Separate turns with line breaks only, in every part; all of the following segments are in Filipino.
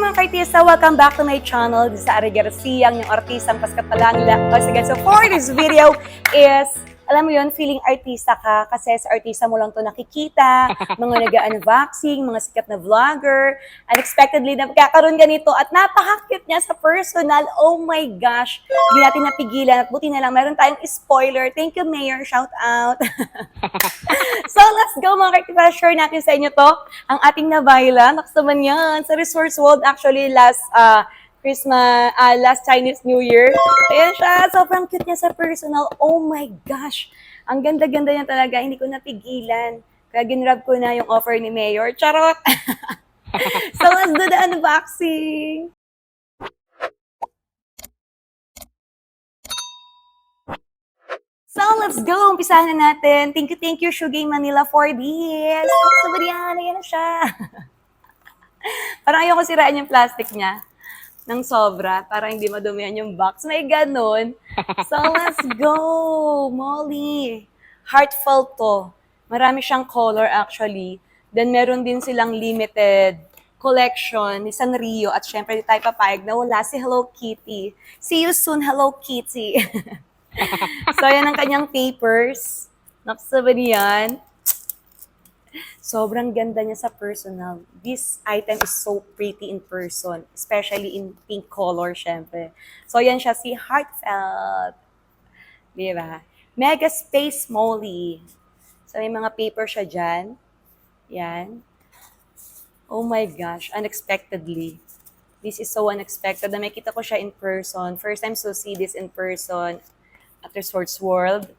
mga kaartista! Welcome back to my channel. This is Ari Garcia, ang yung artistang paskapalangla. So for this video is, alam mo yun, feeling artista ka kasi sa artista mo lang to nakikita, mga nag-unboxing, mga sikat na vlogger, unexpectedly na magkakaroon ganito at napaka-cute niya sa personal. Oh my gosh! Hindi natin napigilan at buti na lang meron tayong spoiler. Thank you, Mayor. Shout out! So let's go mga kaartista. Share natin sa inyo to. Ang ating nabayla. Nakasama yan sa Resorts World actually last Christmas, last Chinese New Year. Ayan siya. Sobrang cute niya sa personal. Oh my gosh. Ang ganda-ganda niya talaga. Hindi ko napigilan. Kaya ginrab ko na yung offer ni Mayor. Charot! So let's do the unboxing. So, let's go! Umpisahan na natin. Thank you, Shugay Manila for this. Sabi yan, ayan na siya. Parang ayoko siraan yung plastic niya ng sobra para hindi madumihan yung box. May ganun. So, let's go! Molly. Heartfelt to. Marami siyang color actually. Then, meron din silang limited collection ni Sanrio. At syempre, di tayo papayag na wala si Hello Kitty. See you soon, Hello Kitty. So, yan ang kanyang papers. Nakasabi yan. Sobrang ganda niya sa personal. This item is so pretty in person. Especially in pink color, syempre. So, yan siya si Heartfelt. Diba? Mega Space Molly. So, may mga paper siya dyan. Yan. Oh my gosh. Unexpectedly. This is so unexpected. Na makita ko siya in person. First time to see this in person at Resorts World.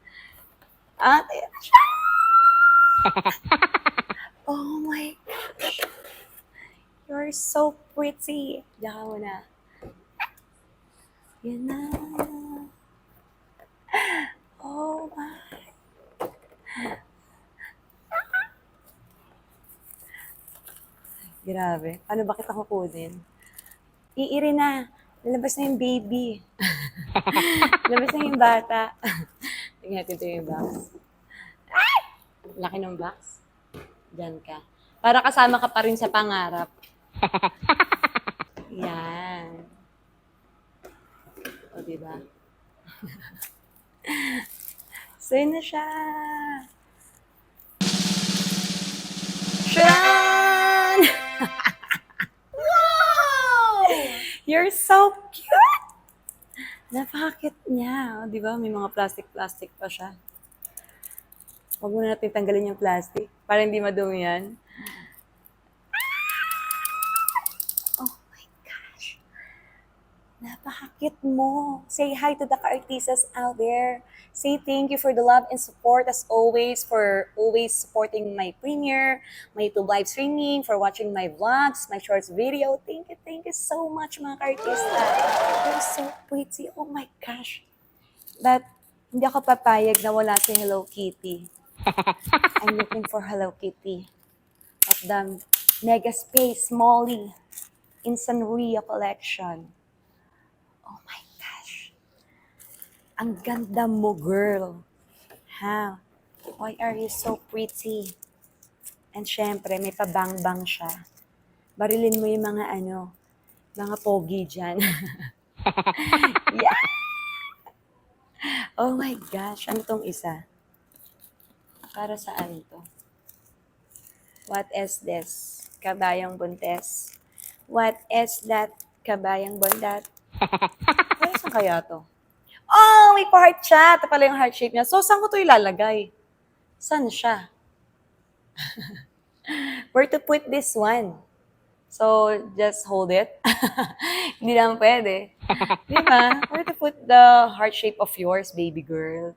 At ayan na siya. Oh my gosh. You're so pretty. Diyan mo na. Yan na. Oh my. Grabe. Paano ba kita kukunin? Iiri na. Lalabas na yung baby. Lalabas na yung bata. Tingnan natin ito yung box. Ay! Laki ng box. Diyan ka. Para kasama ka pa rin sa pangarap. Yan. O, diba? So, yun na siya. Sharon! Wow! You're so cute! Napaka-cute niya. O, diba? May mga plastic-plastic pa siya. Huwag muna natin tanggalin yung plastic para hindi madumi yan. Oh my gosh. Napaka-cute mo. Say hi to the ka-artistas out there. Say thank you for the love and support as always, for always supporting my premiere, my YouTube live streaming, for watching my vlogs, my shorts video. Thank you so much mga ka-artista. You're so pretty. Oh my gosh. But hindi ako papayag na wala si Hello Kitty. I'm looking for Hello Kitty of the Mega Space Molly in Sanrio collection. Oh my gosh. Ang ganda mo, girl. Ha? Why are you so pretty? And syempre, may pabang-bang siya. Barilin mo yung mga mga pogi dyan. Yeah! Oh my gosh. Ano tong isa? Para saan to? What is this? Kabayang buntes. What is that? Kabayang bundat. Ay, saan kaya to? Oh, may pa-heart siya. Ito pala yung heart shape niya. So, saan ko to ilalagay? Saan siya? Where to put this one? So, just hold it. Hindi naman pwede. Di ba? Where to put the heart shape of yours, baby girl?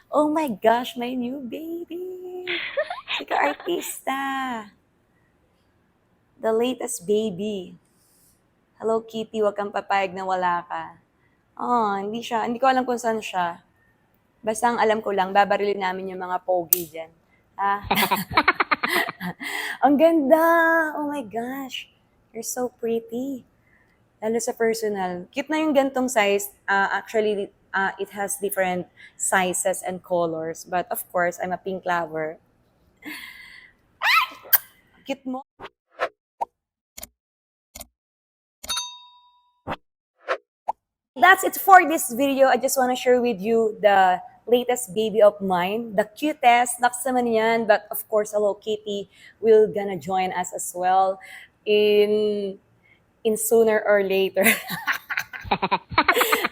Oh my gosh, my new baby. Si ka-artista. The latest baby. Hello Kitty, wag kang papayag na wala ka. Oh, hindi ko alam kung saan siya. Basta ang alam ko lang, babarilin namin yung mga pogi dyan. Ha? Ang ganda! Oh my gosh. You're so pretty. Lalo sa personal. Cute na yung gantong size. Actually, it has different sizes and colors. But of course, I'm a pink lover. Cute mo. That's it for this video. I just want to share with you the latest baby of mine, the cutest, nakasama niyan, but of course, Hello Kitty will gonna join us as well in sooner or later.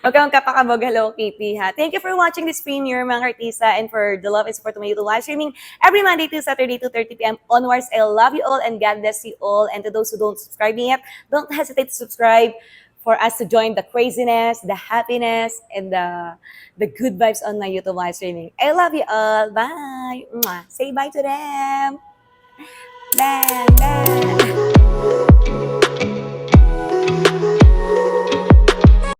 Huwag kang kapakabog, Hello Kitty, ha? Thank you for watching this premiere, mga artista, and for the love and support of my YouTube live streaming every Monday to Saturday, 2:30 p.m. onwards. I love you all and God bless you all. And to those who don't subscribe me yet, don't hesitate to subscribe for us to join the craziness, the happiness, and the good vibes on my YouTube live streaming. I love you all. Bye. Mwah. Say bye to them. Bye. Bye.